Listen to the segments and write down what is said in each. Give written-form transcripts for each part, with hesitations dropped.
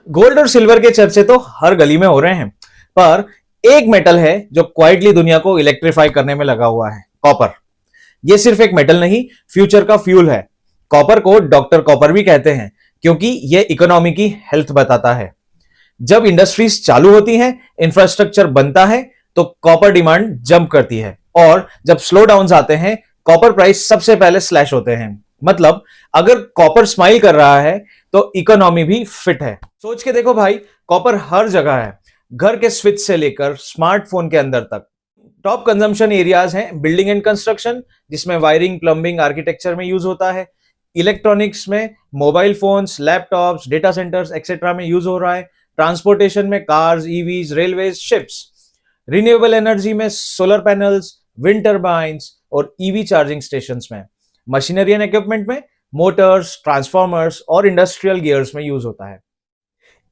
Gold और silver के चर्चे तो हर गली में हो रहे हैं, पर एक मेटल है जो क्वाइटली दुनिया को इलेक्ट्रीफाई करने में लगा हुआ है, कॉपर। यह सिर्फ एक मेटल नहीं, फ्यूचर का फ्यूल है। कॉपर को डॉक्टर कॉपर भी कहते हैं, क्योंकि यह इकोनॉमी की हेल्थ बताता है। जब इंडस्ट्रीज चालू होती हैं, इंफ्रास्ट्रक्चर बनता है, तो कॉपर डिमांड जंप करती है, और जब स्लो डाउन आते हैं, कॉपर प्राइस सबसे पहले स्लैश होते हैं। मतलब अगर कॉपर स्माइल कर रहा है, तो इकोनॉमी भी फिट है। सोच के देखो भाई, कॉपर हर जगह है, घर के स्विच से लेकर स्मार्टफोन के अंदर तक। टॉप कंजम्पशन एरियाज हैं बिल्डिंग एंड कंस्ट्रक्शन, जिसमें वायरिंग, प्लम्बिंग, आर्किटेक्चर में यूज होता है। इलेक्ट्रॉनिक्स में mobile phones, laptops, data centres etcetera में यूज हो रहा है। ट्रांसपोर्टेशन में cars, EVs, railways, ships. Renewable energy में सोलर पैनल्स, विंड टर्बाइंस और ईवी चार्जिंग स्टेशंस में। मशीनरी एंड इक्विपमेंट में मोटर्स, ट्रांसफॉर्मर्स और इंडस्ट्रियल गियर्स में यूज होता है।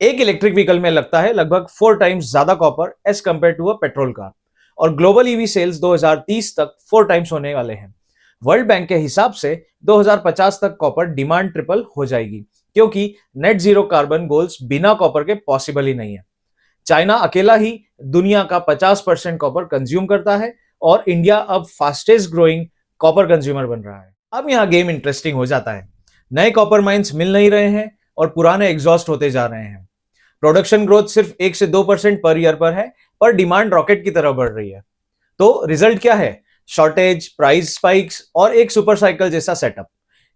एक इलेक्ट्रिक व्हीकल में लगता है लगभग 4 टाइम्स ज्यादा copper as compared to a petrol car, और ग्लोबल ईवी सेल्स 2030 तक 4 टाइम्स होने वाले हैं। वर्ल्ड बैंक के हिसाब से 2050 तक कॉपर डिमांड ट्रिपल हो जाएगी, क्योंकि नेट जीरो कार्बन गोल्स बिना कॉपर के पॉसिबल ही नहीं है। चाइना अकेला ही दुनिया का 50% कॉपर कंज्यूम करता है, और इंडिया अब फास्टेस्ट ग्रोइंग कॉपर कंज्यूमर बन रहा है। अब यहां गेम इंटरेस्टिंग हो जाता है। नए कॉपर माइंस मिल नहीं रहे हैं, और पुराने एग्जॉस्ट होते जा रहे हैं। प्रोडक्शन ग्रोथ सिर्फ 1 से 2% पर ईयर पर है, पर डिमांड रॉकेट की तरह बढ़ रही है। तो रिजल्ट क्या है? शॉर्टेज, प्राइस स्पाइक्स और एक सुपर साइकिल जैसा सेटअप।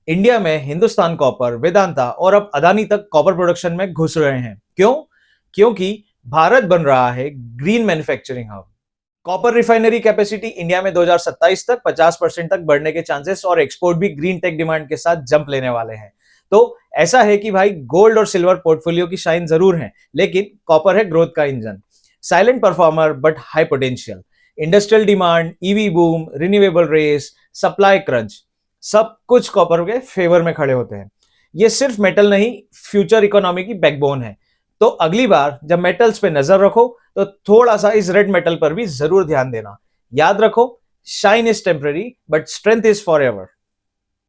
इंडिया में हिंदुस्तान कॉपर, वेदांता और अब अदानी तक कॉपर प्रोडक्शन में घुस रहे हैं। क्यों? क्योंकि भारत बन रहा है green manufacturing hub. Copper refinery capacity India में 2027 तक 50% तक बढ़ने के चांसेस, और एक्सपोर्ट भी ग्रीन टेक डिमांड के साथ जंप लेने वाले हैं। तो ऐसा है कि भाई, गोल्ड और सिल्वर पोर्टफोलियो की शाइन जरूर है, लेकिन कॉपर है ग्रोथ का engine. Silent performer but high potential. Industrial demand, EV boom, renewable race, supply crunch, सब कुछ कॉपर के फेवर में खड़े होते हैं। ये सिर्फ मेटल नहीं, फ्यूचर इकोनॉमी की बैकबोन है। तो अगली बार जब मेटल्स पे नजर रखो, तो थोड़ा सा इस रेड मेटल पर भी जरूर ध्यान देना। याद रखो, shine is temporary but strength is for ever.